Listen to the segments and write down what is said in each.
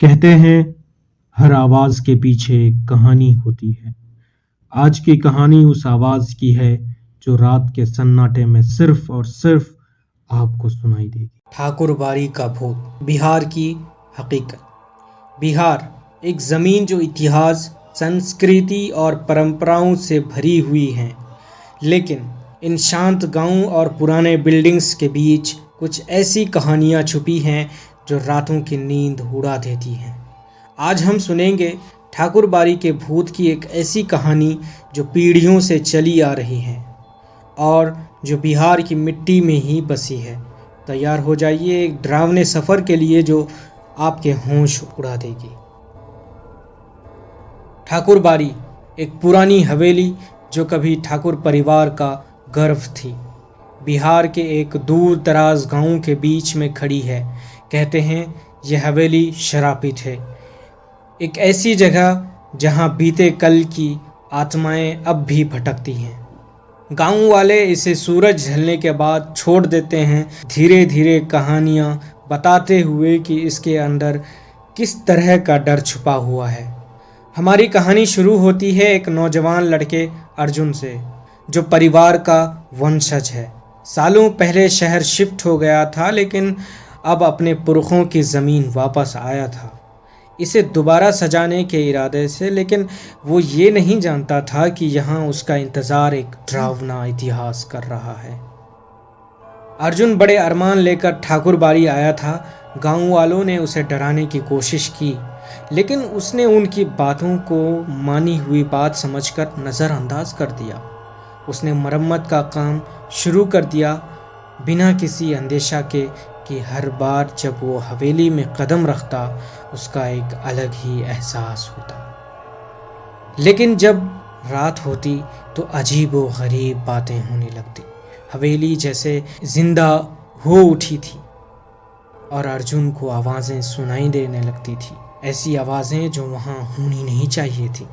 कहते हैं हर आवाज के पीछे एक कहानी होती है। आज की कहानी उस आवाज की है जो रात के सन्नाटे में सिर्फ और सिर्फ आपको सुनाई देगी। ठाकुर बाड़ी का भूत, बिहार की हकीकत। बिहार एक ज़मीन जो इतिहास, संस्कृति और परंपराओं से भरी हुई है, लेकिन इन शांत गांवों और पुराने बिल्डिंग्स के बीच कुछ ऐसी कहानियां छुपी हैं जो रातों की नींद उड़ा देती हैं। आज हम सुनेंगे ठाकुर बाड़ी के भूत की एक ऐसी कहानी जो पीढ़ियों से चली आ रही है और जो बिहार की मिट्टी में ही बसी है। तैयार हो जाइए एक डरावने सफ़र के लिए जो आपके होश उड़ा देगी। ठाकुर बाड़ी एक पुरानी हवेली जो कभी ठाकुर परिवार का गर्व थी। बिहार के एक दूर दराज गांव के बीच में खड़ी है। कहते हैं यह हवेली शरापित है, एक ऐसी जगह जहां बीते कल की आत्माएं अब भी भटकती हैं। गांव वाले इसे सूरज ढलने के बाद छोड़ देते हैं, धीरे धीरे कहानियां बताते हुए कि इसके अंदर किस तरह का डर छुपा हुआ है। हमारी कहानी शुरू होती है एक नौजवान लड़के अर्जुन से, जो परिवार का वंशज है। सालों पहले शहर शिफ्ट हो गया था, लेकिन अब अपने पुरखों की ज़मीन वापस आया था, इसे दोबारा सजाने के इरादे से। लेकिन वो ये नहीं जानता था कि यहाँ उसका इंतज़ार एक डरावना इतिहास कर रहा है। अर्जुन बड़े अरमान लेकर ठाकुर बाड़ी आया था। गांव वालों ने उसे डराने की कोशिश की, लेकिन उसने उनकी बातों को मानी हुई बात समझकर नज़रअंदाज कर दिया। उसने मरम्मत का काम शुरू कर दिया, बिना किसी अंदेशा के कि हर बार जब वो हवेली में कदम रखता उसका एक अलग ही एहसास होता। लेकिन जब रात होती तो अजीब व गरीब बातें होने लगती। हवेली जैसे जिंदा हो उठी थी और अर्जुन को आवाज़ें सुनाई देने लगती थी, ऐसी आवाज़ें जो वहाँ होनी नहीं चाहिए थी।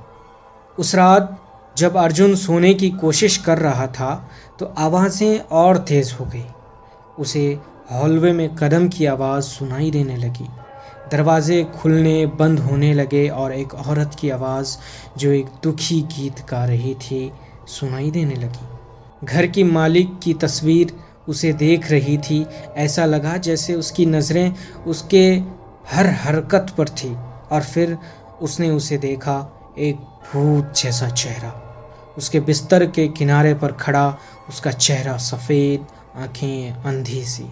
उस रात जब अर्जुन सोने की कोशिश कर रहा था तो आवाज़ें और तेज़ हो गई। उसे हॉलवे में कदम की आवाज़ सुनाई देने लगी, दरवाजे खुलने बंद होने लगे और एक औरत की आवाज़ जो एक दुखी गीत गा रही थी सुनाई देने लगी। घर की मालिक की तस्वीर उसे देख रही थी। ऐसा लगा जैसे उसकी नज़रें उसके हर हरकत पर थी। और फिर उसने उसे देखा, एक भूत जैसा चेहरा उसके बिस्तर के किनारे पर खड़ा, उसका चेहरा सफ़ेद, आंखें अंधी सी।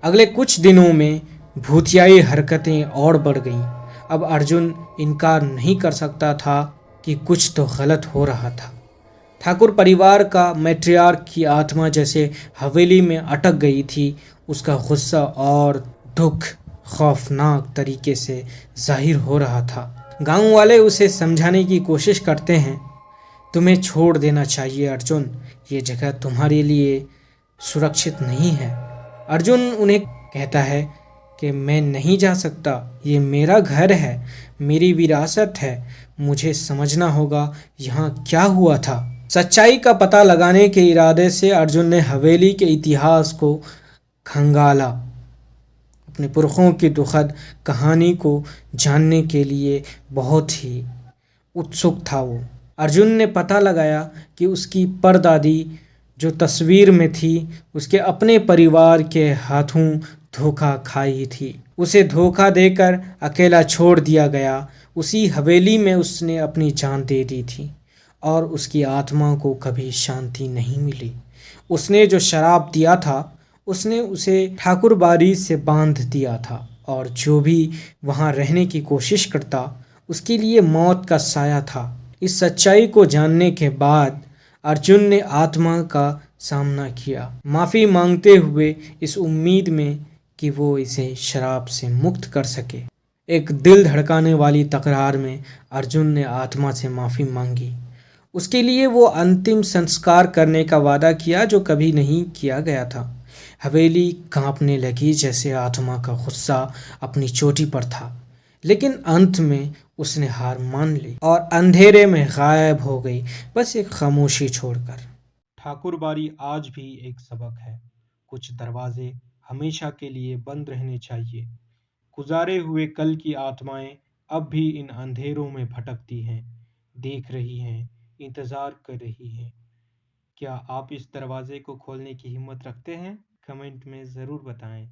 अगले कुछ दिनों में भूतियाई हरकतें और बढ़ गईं। अब अर्जुन इनकार नहीं कर सकता था कि कुछ तो गलत हो रहा था। ठाकुर परिवार का मैट्रियार्क की आत्मा जैसे हवेली में अटक गई थी। उसका गुस्सा और दुख खौफनाक तरीके से जाहिर हो रहा था। गांव वाले उसे समझाने की कोशिश करते हैं, तुम्हें छोड़ देना चाहिए अर्जुन, ये जगह तुम्हारे लिए सुरक्षित नहीं है। अर्जुन उन्हें कहता है कि मैं नहीं जा सकता, ये मेरा घर है, मेरी विरासत है, मुझे समझना होगा यहाँ क्या हुआ था। सच्चाई का पता लगाने के इरादे से अर्जुन ने हवेली के इतिहास को खंगाला। अपने पुरखों की दुखद कहानी को जानने के लिए बहुत ही उत्सुक था वो। अर्जुन ने पता लगाया कि उसकी परदादी जो तस्वीर में थी उसके अपने परिवार के हाथों धोखा खाई थी। उसे धोखा देकर अकेला छोड़ दिया गया। उसी हवेली में उसने अपनी जान दे दी थी और उसकी आत्मा को कभी शांति नहीं मिली। उसने जो शराब दिया था उसने उसे ठाकुर बाड़ी से बांध दिया था, और जो भी वहाँ रहने की कोशिश करता उसके लिए मौत का साया था। इस सच्चाई को जानने के बाद अर्जुन ने आत्मा का सामना किया, माफ़ी मांगते हुए, इस उम्मीद में कि वो इसे शराब से मुक्त कर सके। एक दिल धड़काने वाली तकरार में अर्जुन ने आत्मा से माफ़ी मांगी। उसके लिए वो अंतिम संस्कार करने का वादा किया जो कभी नहीं किया गया था। हवेली कांपने लगी जैसे आत्मा का गुस्सा अपनी चोटी पर था, लेकिन अंत में उसने हार मान ली और अंधेरे में गायब हो गई, बस एक खामोशी छोड़कर। ठाकुर बाड़ी आज भी एक सबक है। कुछ दरवाजे हमेशा के लिए बंद रहने चाहिए, गुजारे हुए कल की आत्माएं अब भी इन अंधेरों में भटकती हैं, देख रही हैं, इंतजार कर रही हैं। क्या आप इस दरवाजे को खोलने की हिम्मत रखते हैं? कमेंट में ज़रूर बताएं।